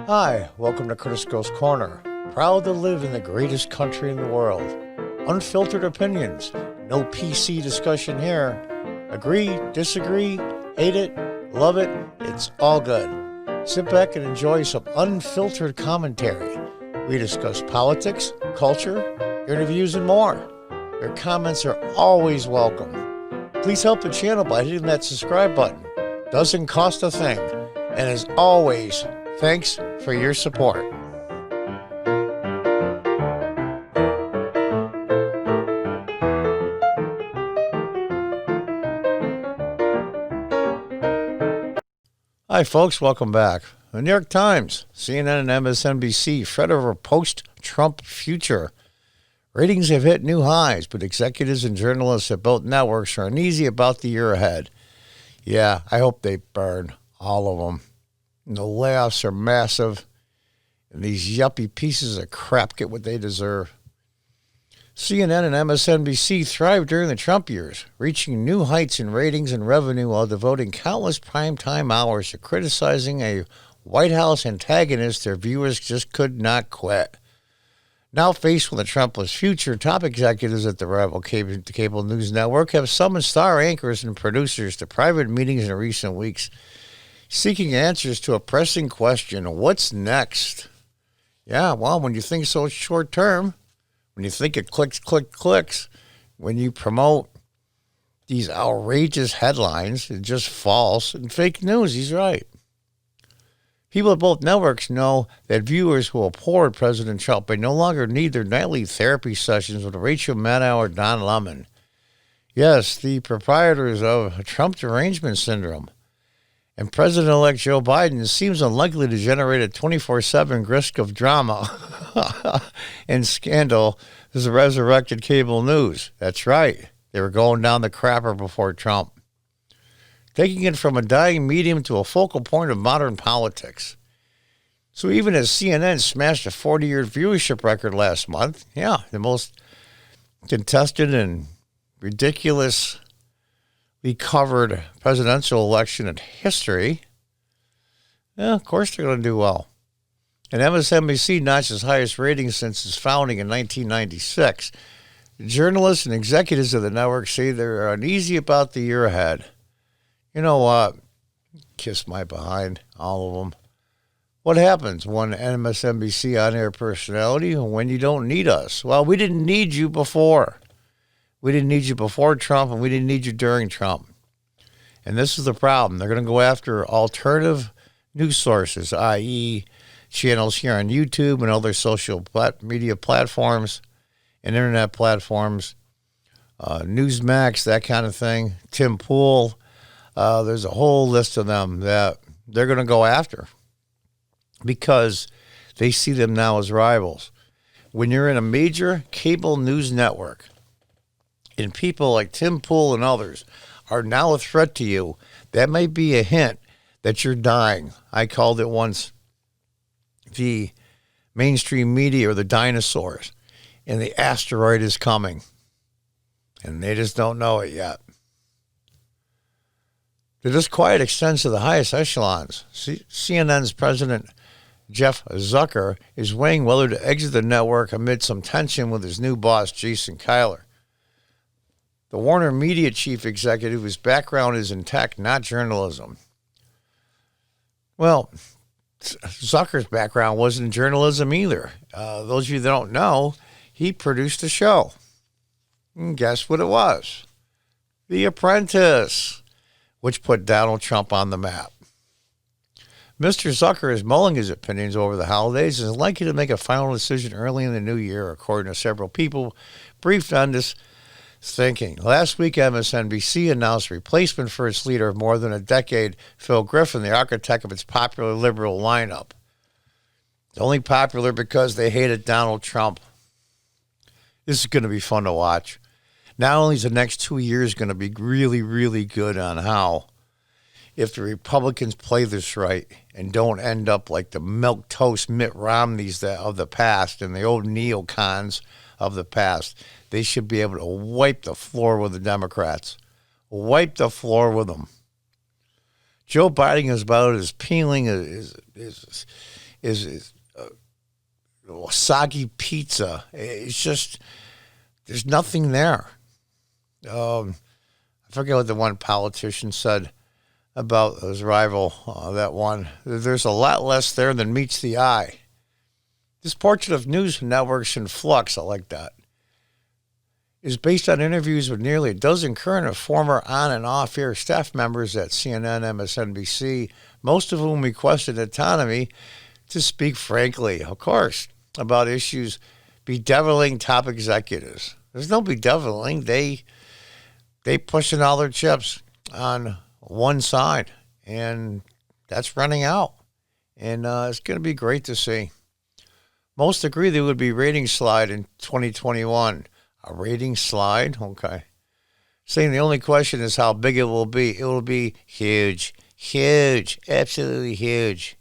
Hi, welcome to Crisco's Corner. Proud to live in the greatest country in the world. Unfiltered opinions, no PC discussion here. Agree, disagree, hate it, love it, it's all good. Sit back and enjoy some unfiltered commentary. We discuss politics, culture, interviews, and more. Your comments are always welcome. Please help the channel by hitting that subscribe button. Doesn't cost a thing. And as always, thanks for your support. Hi, folks. Welcome back. The New York Times, CNN, and MSNBC fret over post-Trump future. Ratings have hit new highs, but executives and journalists at both networks are uneasy about the year ahead. Yeah, I hope they burn, all of them. And the layoffs are massive, and these yuppie pieces of crap get what they deserve. CNN and MSNBC thrived during the Trump years, reaching new heights in ratings and revenue while devoting countless primetime hours to criticizing a White House antagonist their viewers just could not quit. Now faced with a Trumpless future, top executives at the rival cable news network have summoned star anchors and producers to private meetings in recent weeks, seeking answers to a pressing question: what's next? Yeah, well, when you think so short term, when you think it clicks, when you promote these outrageous headlines, it's just false and fake news. He's right. People at both networks know that viewers who abhor President Trump may no longer need their nightly therapy sessions with Rachel Maddow or Don Lemon. Yes, the proprietors of Trump derangement syndrome. And President-elect Joe Biden seems unlikely to generate a 24/7 grist of drama and scandal as the resurrected cable news. That's right. They were going down the crapper before Trump, taking it from a dying medium to a focal point of modern politics. So even as CNN smashed a 40-year viewership record last month, yeah, the most contested and ridiculously covered presidential election in history, yeah, of course they're going to do well. And MSNBC notched its highest ratings since its founding in 1996. Journalists and executives of the network say they're uneasy about the year ahead. You know what? Kiss my behind, all of them. What happens when MSNBC on-air personality when you don't need us? Well, we didn't need you before. We didn't need you before Trump, and we didn't need you during Trump. And this is the problem. They're going to go after alternative news sources, i.e. channels here on YouTube and other social media platforms and internet platforms, Newsmax, that kind of thing, Tim Pool. There's a whole list of them that they're going to go after because they see them now as rivals. When you're in a major cable news network and people like Tim Pool and others are now a threat to you, that may be a hint that you're dying. I called it once the mainstream media or the dinosaurs, and the asteroid is coming, and they just don't know it yet. The disquiet extends to the highest echelons. CNN's president, Jeff Zucker, is weighing whether to exit the network amid some tension with his new boss, Jason Kilar. The Warner Media chief executive, whose background is in tech, not journalism. Well, Zucker's background wasn't in journalism either. Those of you that don't know, he produced a show. And guess what it was? The Apprentice, which put Donald Trump on the map. Mr. Zucker is mulling his opinions over the holidays and is likely to make a final decision early in the new year, according to several people briefed on this thinking. Last week, MSNBC announced a replacement for its leader of more than a decade, Phil Griffin, the architect of its popular liberal lineup. It's only popular because they hated Donald Trump. This is going to be fun to watch. Not only is the next 2 years going to be really, really good on how, if the Republicans play this right and don't end up like the milquetoast Mitt Romneys of the past and the old neocons of the past, they should be able to wipe the floor with the Democrats. Wipe the floor with them. Joe Biden is about as peeling as is soggy pizza. It's just, there's nothing there. I forget what the one politician said about his rival, that one. There's a lot less there than meets the eye. This portrait of news networks in flux, I like that, is based on interviews with nearly a dozen current and former on- and off-air staff members at CNN, MSNBC, most of whom requested autonomy to speak frankly, of course, about issues bedeviling top executives. There's no bedeviling. They pushing all their chips on one side, and that's running out. And it's going to be great to see. Most agree there would be a ratings slide in 2021. A ratings slide? Okay. Saying the only question is how big it will be. It will be huge. Huge. Absolutely huge.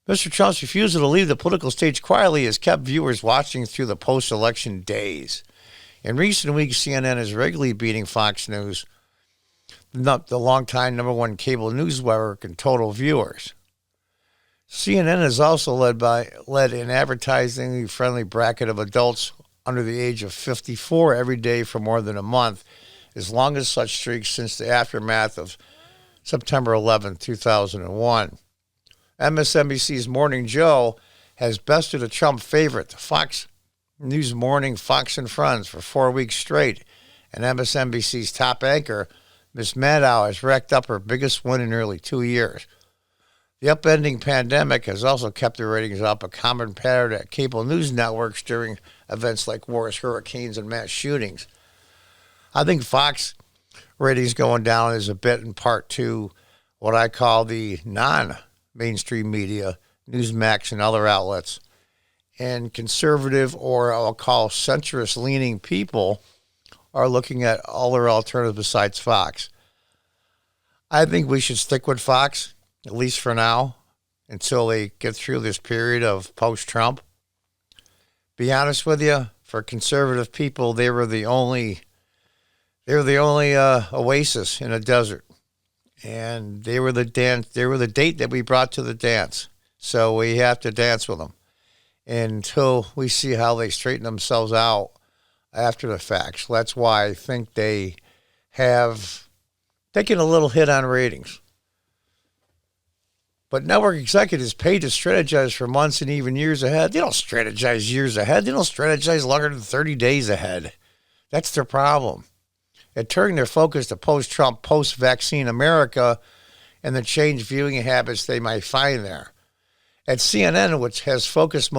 Mr. Trump's refusal to leave the political stage quietly has kept viewers watching through the post-election days. In recent weeks, CNN is regularly beating Fox News, the longtime number one cable news network in total viewers. CNN is also led an advertising-friendly bracket of adults under the age of 54 every day for more than a month, as long as such streak since the aftermath of September 11, 2001. MSNBC's Morning Joe has bested a Trump favorite, Fox News Morning Fox and Friends, for 4 weeks straight, and MSNBC's top anchor, Miss Maddow, has racked up her biggest win in nearly 2 years. The upending pandemic has also kept the ratings up, a common pattern at cable news networks during events like wars, hurricanes, and mass shootings. I think Fox ratings going down is a bit in part to what I call the non-mainstream media, Newsmax and other outlets, and conservative, or I'll call centrist-leaning people are looking at other alternatives besides Fox. I think we should stick with Fox, at least for now, until they get through this period of post-Trump. Be honest with you, for conservative people, they were the only oasis in a desert, and they were the date that we brought to the dance. So we have to dance with them until we see how they straighten themselves out after the fact. So that's why I think they have taken a little hit on ratings. But network executives paid to strategize for months and even years ahead. They don't strategize years ahead. They don't strategize longer than 30 days ahead. That's their problem. And turning their focus to post-Trump, post-vaccine America and the changed viewing habits they might find there. At CNN, which has focused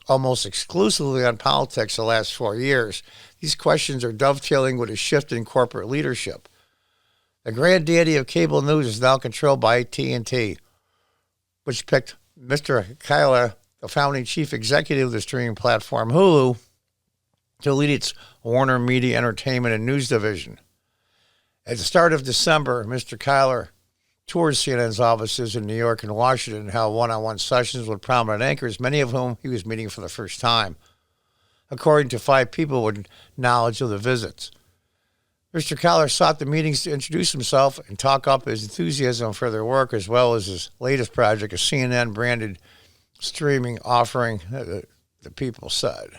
almost exclusively on politics the last 4 years, these questions are dovetailing with a shift in corporate leadership. The granddaddy of cable news is now controlled by AT&T, which picked Mr. Kyler, the founding chief executive of the streaming platform Hulu, to lead its Warner Media Entertainment and News division. At the start of December, Mr. Kyler toured CNN's offices in New York and Washington and held one-on-one sessions with prominent anchors, many of whom he was meeting for the first time, according to 5 people with knowledge of the visits. Mr. Kyler sought the meetings to introduce himself and talk up his enthusiasm for their work, as well as his latest project, a CNN-branded streaming offering, the people said.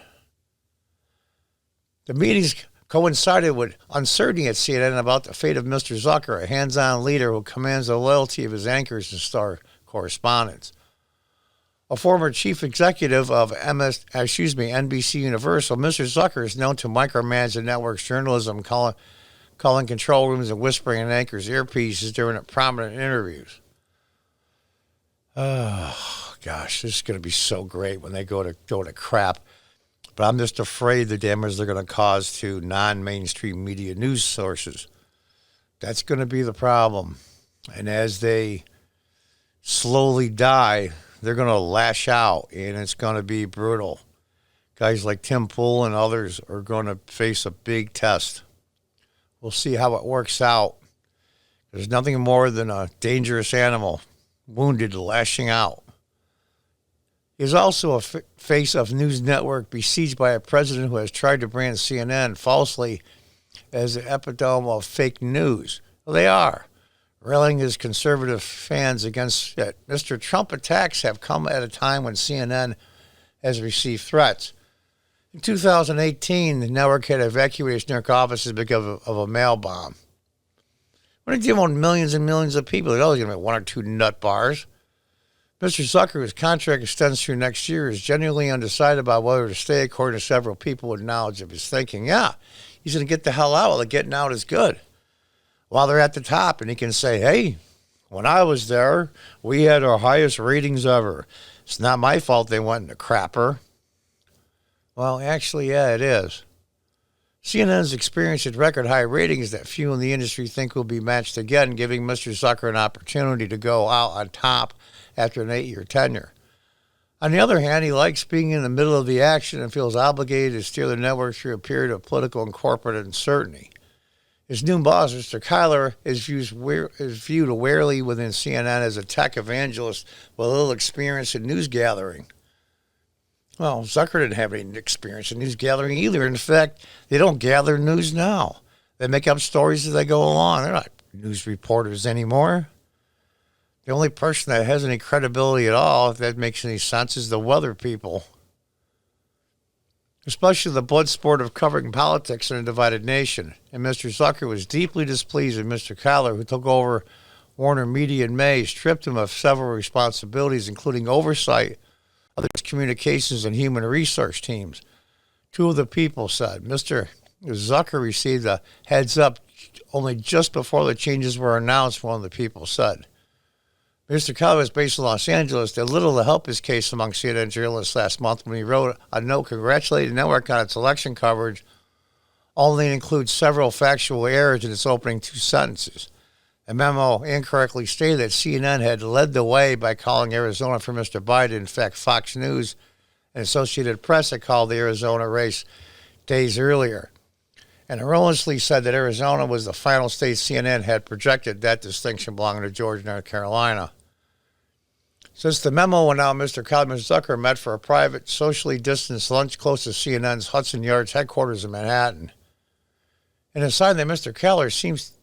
The meetings coincided with uncertainty at CNN about the fate of Mr. Zucker, a hands-on leader who commands the loyalty of his anchors and star correspondents. A former chief executive of NBC Universal, Mr. Zucker is known to micromanage the network's journalism, calling control rooms and whispering in anchors' earpieces during prominent interviews. Oh, gosh, this is going to be so great when they go to crap. But I'm just afraid the damage they're going to cause to non-mainstream media news sources. That's going to be the problem. And as they slowly die, they're going to lash out, and it's going to be brutal. Guys like Tim Pool and others are going to face a big test. We'll see how it works out. There's nothing more than a dangerous animal, wounded, lashing out. He's also a face of news network besieged by a president who has tried to brand CNN falsely as an epitome of fake news. Well, they are. railing his conservative fans against it. Mr. Trump attacks have come at a time when CNN has received threats. In 2018, the network had evacuated its New York offices because of a mail bomb. When they deal with millions and millions of people, there's always going to be one or two nut bars. Mr. Zucker, whose contract extends through next year, is genuinely undecided about whether to stay, according to several people with knowledge of his thinking. Yeah, he's going to get the hell out while the getting out is good. While they're at the top, and he can say, hey, when I was there, we had our highest ratings ever. It's not my fault they went into crapper. Well, actually, yeah, it is. CNN's experienced at record high ratings that few in the industry think will be matched again, giving Mr. Zucker an opportunity to go out on top after an 8-year tenure. On the other hand, he likes being in the middle of the action and feels obligated to steer the network through a period of political and corporate uncertainty. His new boss, Mr. Kyler, is viewed warily within CNN as a tech evangelist with little experience in news gathering. Well, Zucker didn't have any experience in news gathering either. In fact, they don't gather news now. They make up stories as they go along. They're not news reporters anymore. The only person that has any credibility at all, if that makes any sense, is the weather people. Especially the blood sport of covering politics in a divided nation. And Mr. Zucker was deeply displeased with Mr. Kyler, who took over Warner Media in May, stripped him of several responsibilities, including oversight of its communications and human research teams. Two of the people said Mr. Zucker received a heads up only just before the changes were announced, one of the people said. Mr. Kyler was based in Los Angeles, did little to help his case among CNN journalists last month when he wrote a note congratulating the network on its election coverage, only includes several factual errors in its opening 2 sentences. The memo incorrectly stated that CNN had led the way by calling Arizona for Mr. Biden. In fact, Fox News and Associated Press had called the Arizona race days earlier, and erroneously said that Arizona was the final state. CNN had projected that distinction belonging to Georgia and North Carolina. Since the memo went out, Mr. Kyler and Zucker met for a private, socially distanced lunch close to CNN's Hudson Yards headquarters in Manhattan. And a sign that Mr. Kyler seems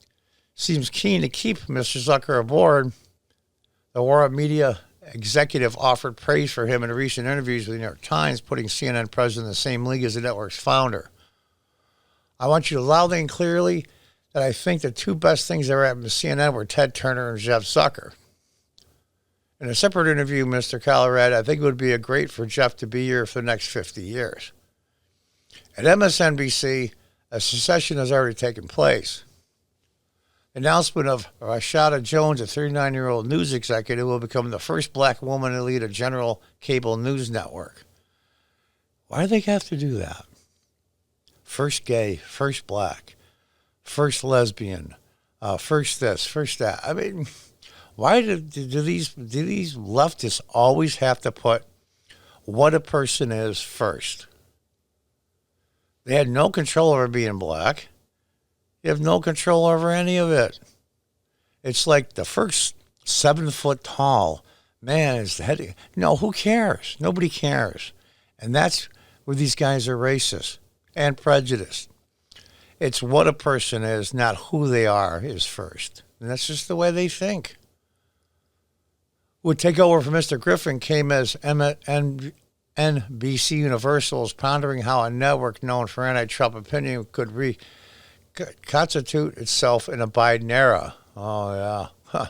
keen to keep Mr. Zucker aboard. The Warner Media executive offered praise for him in recent interviews with the New York Times, putting CNN president in the same league as the network's founder. I want you to loudly and clearly that I think the 2 best things that ever happened to CNN were Ted Turner and Jeff Zucker. In a separate interview, Mr. Kyler read, I think it would be great for Jeff to be here for the next 50 years. At MSNBC, a secession has already taken place. The announcement of Rashada Jones, a 39-year-old news executive, will become the first black woman to lead a general cable news network. Why do they have to do that? First gay, first black, first lesbian, first this, first that. I mean, why do these leftists always have to put what a person is first? They had no control over being black. You have no control over any of it. It's like the first 7 foot tall man is the head. No, who cares? Nobody cares. And that's where these guys are racist and prejudiced. It's what a person is, not who they are, is first. And that's just the way they think. Would take over for Mr. Griffin came as NBC Universal is pondering how a network known for anti-Trump opinion could reconstitute itself in a Biden era. Oh, yeah. Huh.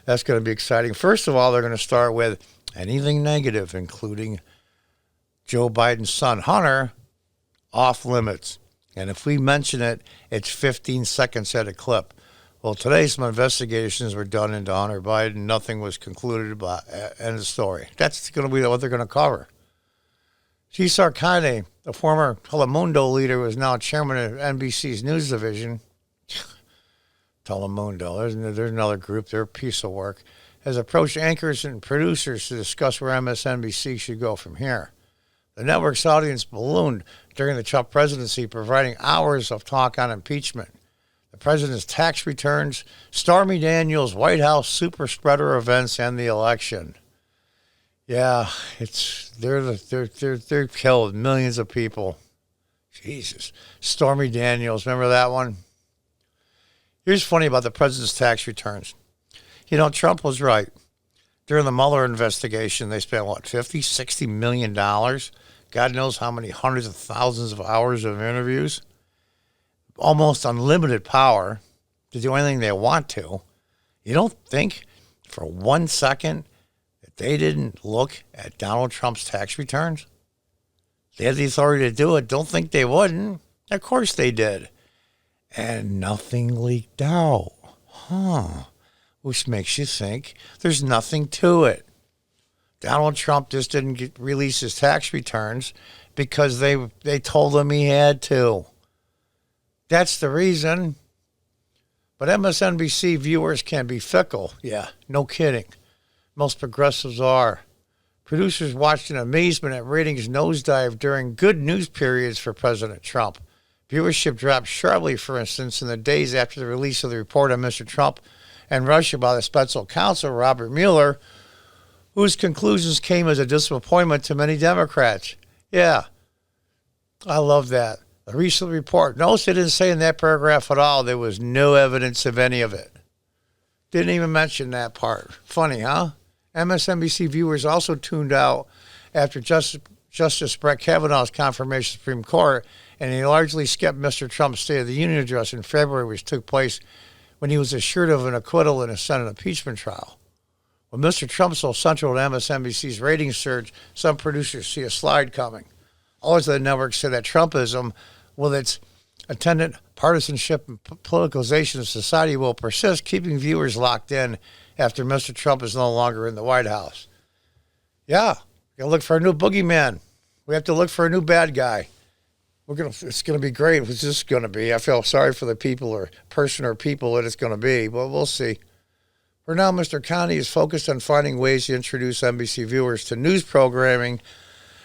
That's going to be exciting. First of all, they're going to start with anything negative, including Joe Biden's son, Hunter, off limits. And if we mention it, it's 15 seconds at a clip. Well, today some investigations were done into Hunter Biden. Nothing was concluded about end of story. That's going to be what they're going to cover. Cesar Kane, the former Telemundo leader, who is now chairman of NBC's news division. Telemundo, there's another group. They're a piece of work. Has approached anchors and producers to discuss where MSNBC should go from here. The network's audience ballooned during the Trump presidency, providing hours of talk on impeachment, the president's tax returns, Stormy Daniels' White House super spreader events, and the election. Yeah, they're killed millions of people. Jesus, Stormy Daniels, remember that one? Here's funny about the president's tax returns. Trump was right. During the Mueller investigation, they spent, what, $50, $60 million? God knows how many hundreds of thousands of hours of interviews. Almost unlimited power to do anything they want to. You don't think for 1 second that they didn't look at Donald Trump's tax returns? They had the authority to do it. Don't think they wouldn't. Of course they did. And nothing leaked out. Which makes you think there's nothing to it. Donald Trump just didn't release his tax returns because they told him he had to. That's the reason. But MSNBC viewers can be fickle. Yeah, no kidding. Most progressives are. Producers watched in amazement at ratings nosedive during good news periods for President Trump. Viewership dropped sharply, for instance, in the days after the release of the report on Mr. Trump and Russia by the special counsel, Robert Mueller, whose conclusions came as a disappointment to many Democrats. Yeah, I love that. The recent report. Notice they didn't say in that paragraph at all there was no evidence of any of it. Didn't even mention that part. Funny, huh? MSNBC viewers also tuned out after Justice Brett Kavanaugh's confirmation of the Supreme Court, and he largely skipped Mr. Trump's State of the Union address in February, which took place when he was assured of an acquittal in a Senate impeachment trial. With Mr. Trump so central to MSNBC's ratings surge, some producers see a slide coming. Others of the network say that Trumpism, with its attendant partisanship and politicalization of society, will persist, keeping viewers locked in after Mr. Trump is no longer in the White House. Yeah, we got to look for a new boogeyman. We have to look for a new bad guy. It's going to be great. What's this going to be? I feel sorry for the people or person or people that it's going to be, but we'll see. For now, Mr. Connie is focused on finding ways to introduce NBC viewers to news programming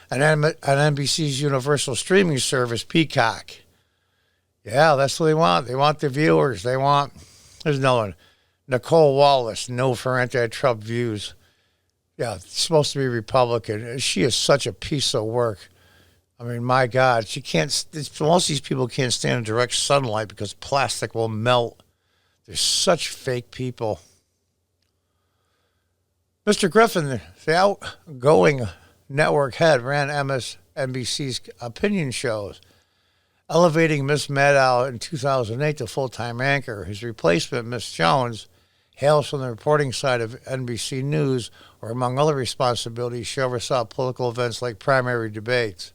and NBC's universal streaming service, Peacock. Yeah, that's what they want. They want the viewers. There's no one. Nicole Wallace, no for anti-Trump views. Yeah, it's supposed to be Republican. She is such a piece of work. I mean, my God, most of these people can't stand in direct sunlight because plastic will melt. They're such fake people. Mr. Griffin, the outgoing network head, ran MSNBC's opinion shows, elevating Miss Maddow in 2008 to full-time anchor. His replacement, Miss Jones, hails from the reporting side of NBC News, where, among other responsibilities, she oversaw political events like primary debates.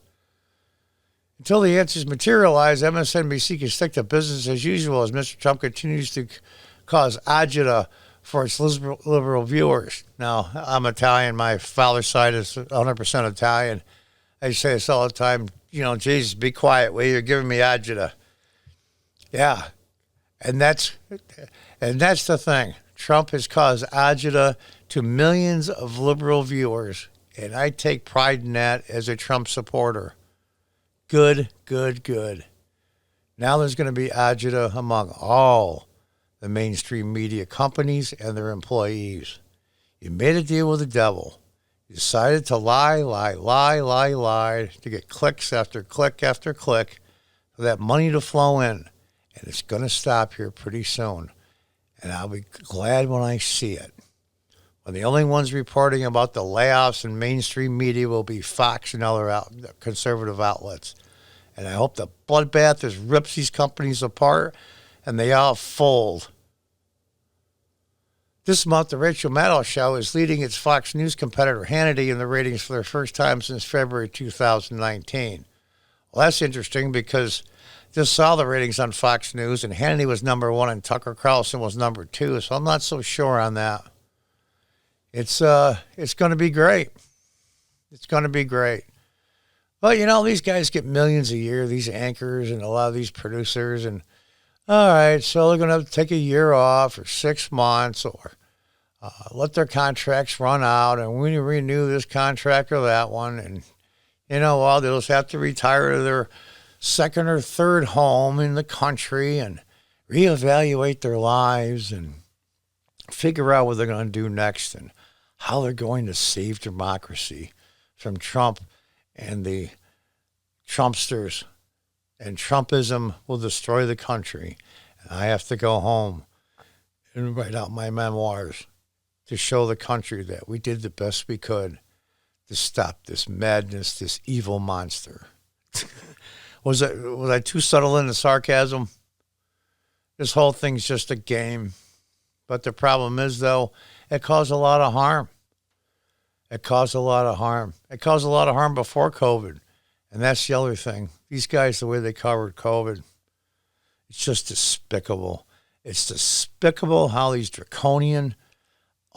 Until the answers materialize, MSNBC can stick to business as usual as Mr. Trump continues to cause agita for its liberal viewers. Now, I'm Italian. My father's side is 100% Italian. I say this all the time. Jesus, be quiet. Well, you're giving me agita. Yeah, and that's the thing. Trump has caused agita to millions of liberal viewers, and I take pride in that as a Trump supporter. Good, good, good. Now there's going to be agita among all the mainstream media companies and their employees. You made a deal with the devil. You decided to lie to get clicks after click after click for that money to flow in. And it's going to stop here pretty soon. And I'll be glad when I see it. When the only ones reporting about the layoffs in mainstream media will be Fox and other conservative outlets. And I hope the bloodbath just rips these companies apart and they all fold. This month, the Rachel Maddow Show is leading its Fox News competitor Hannity in the ratings for the first time since February 2019. Well, that's interesting because just saw the ratings on Fox News, and Hannity was number one and Tucker Carlson was number two, so I'm not so sure on that. It's going to be great. It's going to be great. But, these guys get millions a year, these anchors and a lot of these producers, and all right, so they're going to have to take a year off or 6 months or let their contracts run out, and we renew this contract or that one, and, they'll just have to retire to their second or third home in the country and reevaluate their lives and figure out what they're going to do next and how they're going to save democracy from Trump and the Trumpsters. And Trumpism will destroy the country. And I have to go home and write out my memoirs. to show the country that we did the best we could to stop this madness, this evil monster. Was I too subtle in the sarcasm? This whole thing's just a game. But the problem is, though, it caused a lot of harm. It caused a lot of harm. It caused a lot of harm before COVID. And that's the other thing. These guys, the way they covered COVID, it's just despicable. It's despicable how these draconian,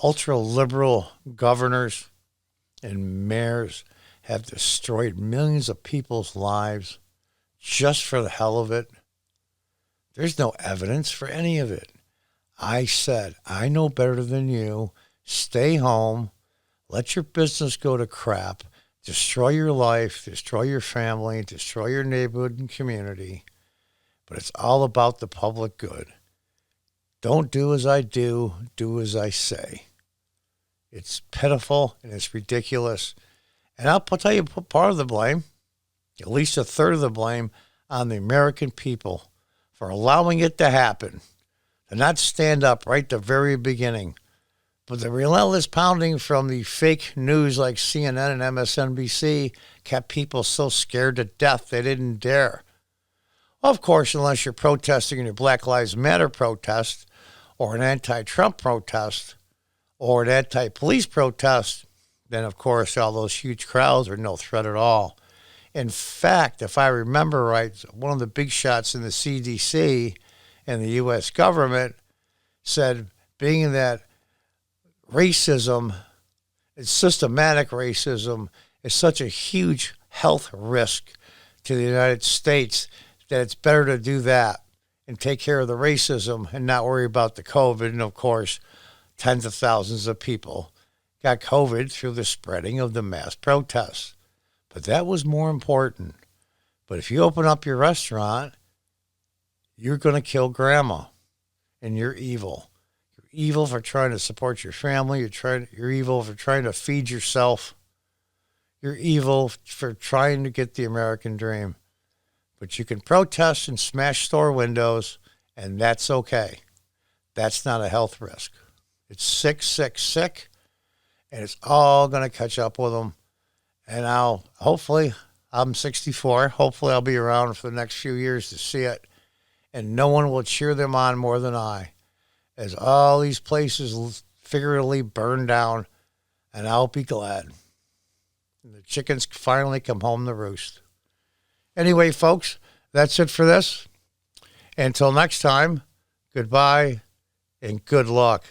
ultra-liberal governors and mayors have destroyed millions of people's lives just for the hell of it. There's no evidence for any of it. I said, I know better than you. Stay home. Let your business go to crap. Destroy your life. Destroy your family. Destroy your neighborhood and community. But it's all about the public good. Don't do as I do. Do as I say. It's pitiful and it's ridiculous. And I'll tell you, put part of the blame, at least a third of the blame, on the American people for allowing it to happen. To not stand up right at the very beginning. But the relentless pounding from the fake news like CNN and MSNBC kept people so scared to death they didn't dare. Of course, unless you're protesting in your Black Lives Matter protest or an anti-Trump protest or an anti-police protest, then, of course, all those huge crowds are no threat at all. In fact, if I remember right, one of the big shots in the CDC and the U.S. government said, being that racism, systematic racism, is such a huge health risk to the United States that it's better to do that and take care of the racism and not worry about the COVID. And, of course, tens of thousands of people got COVID through the spreading of the mass protests. But that was more important. But if you open up your restaurant, you're going to kill grandma, and you're evil. You're evil for trying to support your family. You're evil for trying to feed yourself. You're evil for trying to get the American dream. But you can protest and smash store windows, and that's okay. That's not a health risk. It's sick, sick, sick, and it's all going to catch up with them. And I'm 64. Hopefully I'll be around for the next few years to see it. And no one will cheer them on more than I, as all these places figuratively burn down, and I'll be glad. And the chickens finally come home to roost. Anyway, folks, that's it for this. Until next time, goodbye and good luck.